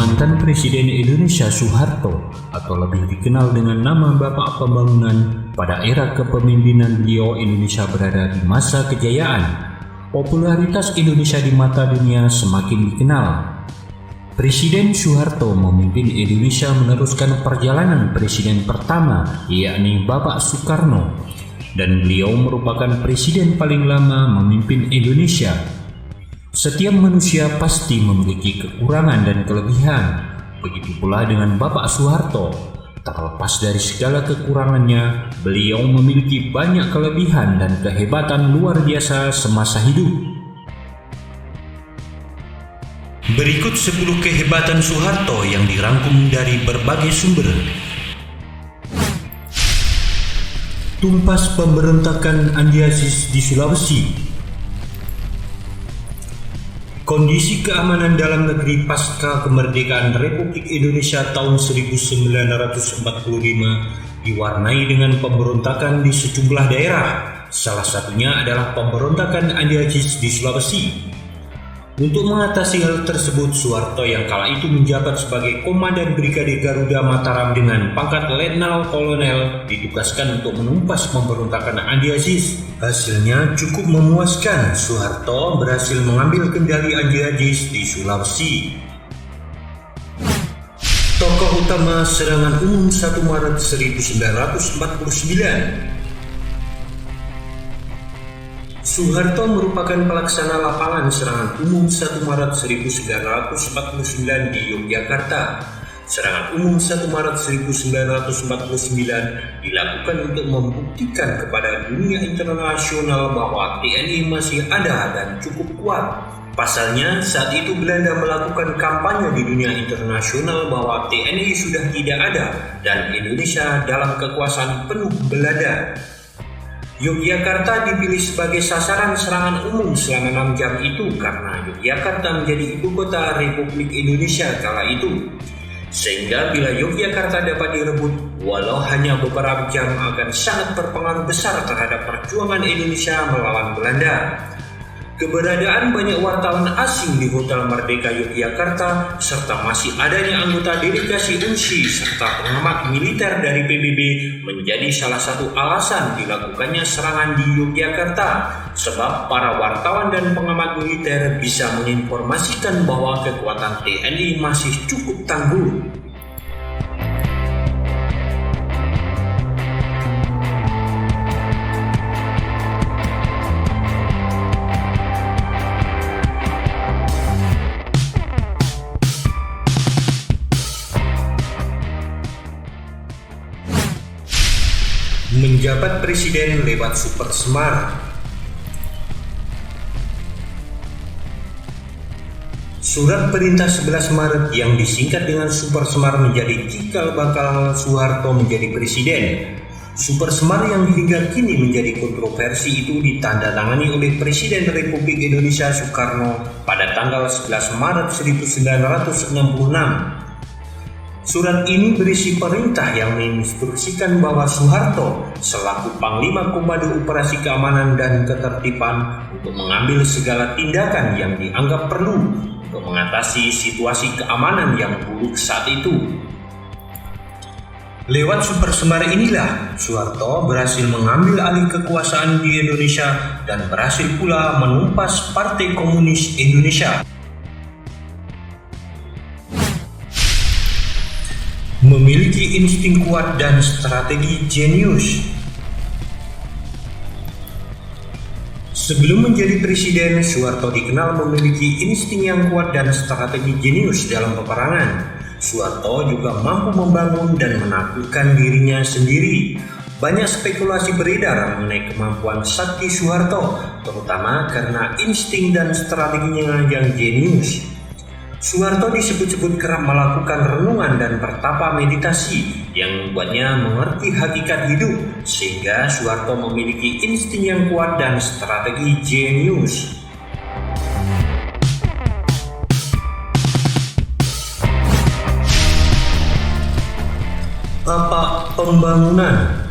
Mantan Presiden Indonesia Soeharto, atau lebih dikenal dengan nama Bapak Pembangunan, pada era kepemimpinan beliau Indonesia berada di masa kejayaan. Popularitas Indonesia di mata dunia semakin dikenal. Presiden Soeharto memimpin Indonesia meneruskan perjalanan presiden pertama, yakni Bapak Soekarno, dan beliau merupakan presiden paling lama memimpin Indonesia. Setiap manusia pasti memiliki kekurangan dan kelebihan, begitu pula dengan Bapak Soeharto. Terlepas dari segala kekurangannya, beliau memiliki banyak kelebihan dan kehebatan luar biasa semasa hidup. Berikut 10 kehebatan Soeharto yang dirangkum dari berbagai sumber. Tumpas pemberontakan Andi Aziz di Sulawesi. Kondisi keamanan dalam negeri pasca kemerdekaan Republik Indonesia tahun 1945 diwarnai dengan pemberontakan di sejumlah daerah. Salah satunya adalah pemberontakan Andi Aziz di Sulawesi. Untuk mengatasi hal tersebut, Soeharto yang kala itu menjabat sebagai Komandan Brigade Garuda Mataram dengan pangkat Letnan Kolonel ditugaskan untuk menumpas pemberontakan Andi Aziz. Hasilnya cukup memuaskan. Soeharto berhasil mengambil kendali Andi Aziz di Sulawesi. Tokoh utama serangan umum 1 Maret 1949. Soeharto merupakan pelaksana lapangan serangan umum 1 Maret 1949 di Yogyakarta. Serangan umum 1 Maret 1949 dilakukan untuk membuktikan kepada dunia internasional bahwa TNI masih ada dan cukup kuat. Pasalnya, saat itu Belanda melakukan kampanye di dunia internasional bahwa TNI sudah tidak ada dan Indonesia dalam kekuasaan penuh Belanda. Yogyakarta dipilih sebagai sasaran serangan umum selama 6 jam itu karena Yogyakarta menjadi ibu kota Republik Indonesia kala itu. Sehingga bila Yogyakarta dapat direbut, walau hanya beberapa jam akan sangat berpengaruh besar terhadap perjuangan Indonesia melawan Belanda. Keberadaan banyak wartawan asing di Hotel Merdeka Yogyakarta serta masih adanya anggota delegasi UNSI serta pengamat militer dari PBB menjadi salah satu alasan dilakukannya serangan di Yogyakarta, sebab para wartawan dan pengamat militer bisa menginformasikan bahwa kekuatan TNI masih cukup tangguh. Menjabat presiden lewat Super Semar. Surat perintah 11 Maret yang disingkat dengan Super Semar menjadi cikal bakal Soeharto menjadi presiden. Super Semar yang hingga kini menjadi kontroversi itu ditandatangani oleh Presiden Republik Indonesia Soekarno pada tanggal 11 Maret 1966. Surat ini berisi perintah yang menginstruksikan bahwa Soeharto selaku Panglima Komando Operasi Keamanan dan Ketertiban untuk mengambil segala tindakan yang dianggap perlu untuk mengatasi situasi keamanan yang buruk saat itu. Lewat Super Semar inilah Soeharto berhasil mengambil alih kekuasaan di Indonesia dan berhasil pula menumpas Partai Komunis Indonesia. Memiliki insting kuat dan strategi jenius. Sebelum menjadi presiden, Soeharto dikenal memiliki insting yang kuat dan strategi jenius dalam peperangan. Soeharto juga mampu membangun dan menaklukkan dirinya sendiri. Banyak spekulasi beredar mengenai kemampuan sakti Soeharto, terutama karena insting dan strateginya yang jenius. Soeharto disebut-sebut kerap melakukan renungan dan pertapa meditasi yang membuatnya mengerti hakikat hidup, sehingga Soeharto memiliki insting yang kuat dan strategi jenius. Bapak Pembangunan.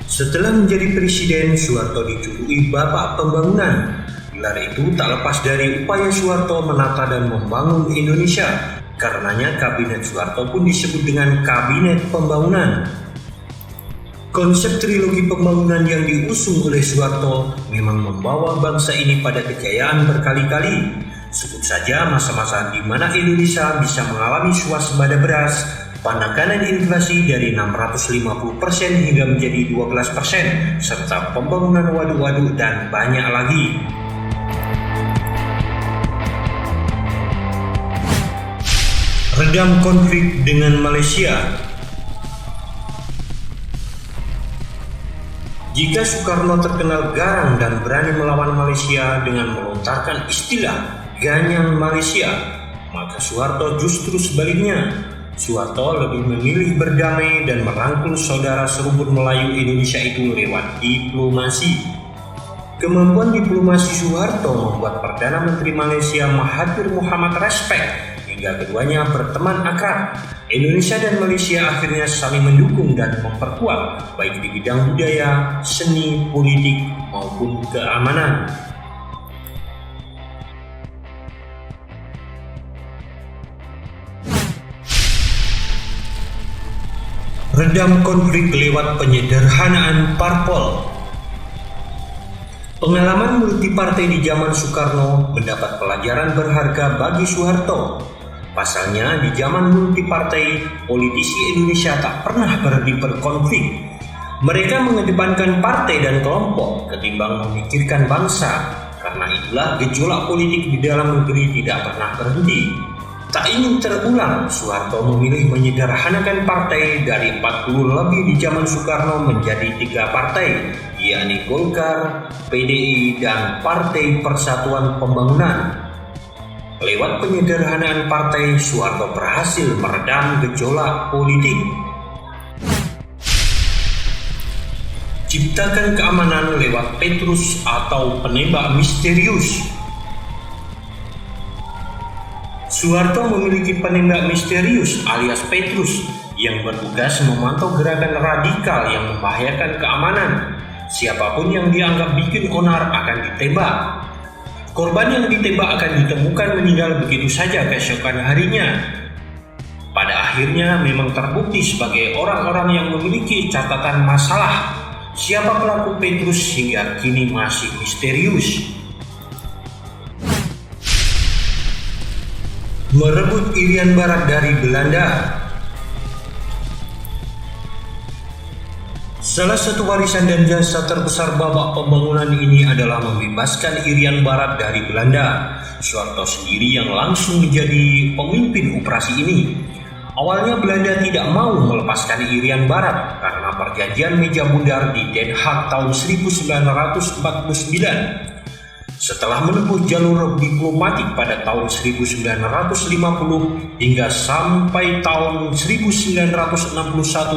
Setelah menjadi presiden, Soeharto dijuluki Bapak Pembangunan. Gelar itu tak lepas dari upaya Soeharto menata dan membangun Indonesia. Karenanya kabinet Soeharto pun disebut dengan Kabinet Pembangunan. Konsep trilogi pembangunan yang diusung oleh Soeharto memang membawa bangsa ini pada kejayaan berkali-kali. Sebut saja masa-masa di mana Indonesia bisa mengalami swasembada beras, penekanan inflasi dari 650% hingga menjadi 12%, serta pembangunan waduk-waduk dan banyak lagi. Redam konflik dengan Malaysia. Jika Soekarno terkenal garang dan berani melawan Malaysia dengan melontarkan istilah Ganyang Malaysia, maka Soeharto justru sebaliknya. Soeharto lebih memilih berdamai dan merangkul saudara serubut Melayu Indonesia itu lewat diplomasi. Kemampuan diplomasi Soeharto membuat Perdana Menteri Malaysia Mahathir Mohamad respek, hingga keduanya berteman akrab. Indonesia dan Malaysia akhirnya saling mendukung dan memperkuat, baik di bidang budaya, seni, politik, maupun keamanan. Redam konflik lewat penyederhanaan parpol. Pengalaman multipartai di zaman Soekarno mendapat pelajaran berharga bagi Soeharto. Pasalnya, di zaman multipartai, politisi Indonesia tak pernah berhenti berkonflik. Mereka mengedepankan partai dan kelompok ketimbang memikirkan bangsa. Karena itulah gejolak politik di dalam negeri tidak pernah berhenti. Tak ingin terulang, Soeharto memilih menyederhanakan partai dari 40 lebih di zaman Soekarno menjadi 3 partai, yakni Golkar, PDI, dan Partai Persatuan Pembangunan. Lewat penyederhanaan partai, Soeharto berhasil meredam gejolak politik. Ciptakan keamanan lewat Petrus atau penembak misterius. Soeharto memiliki penembak misterius alias Petrus yang bertugas memantau gerakan radikal yang membahayakan keamanan. Siapapun yang dianggap bikin onar akan ditembak. Korban yang ditembak akan ditemukan meninggal begitu saja keesokan harinya. Pada akhirnya memang terbukti sebagai orang-orang yang memiliki catatan masalah. Siapa pelaku Petrus hingga kini masih misterius. Merebut Irian Barat dari Belanda. Salah satu warisan dan jasa terbesar babak pembangunan ini adalah membebaskan Irian Barat dari Belanda. Soeharto sendiri yang langsung menjadi pemimpin operasi ini. Awalnya Belanda tidak mau melepaskan Irian Barat karena perjanjian meja bundar di Den Haag tahun 1949. Setelah menempuh jalur diplomatik pada tahun 1950 hingga sampai tahun 1961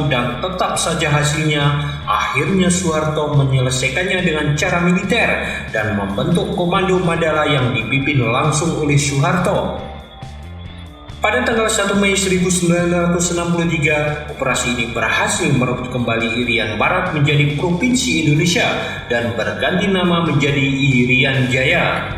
dan tetap saja hasilnya, akhirnya Soeharto menyelesaikannya dengan cara militer dan membentuk Komando Madala yang dipimpin langsung oleh Soeharto. Pada tanggal 1 Mei 1963, operasi ini berhasil merebut kembali Irian Barat menjadi Provinsi Indonesia dan berganti nama menjadi Irian Jaya.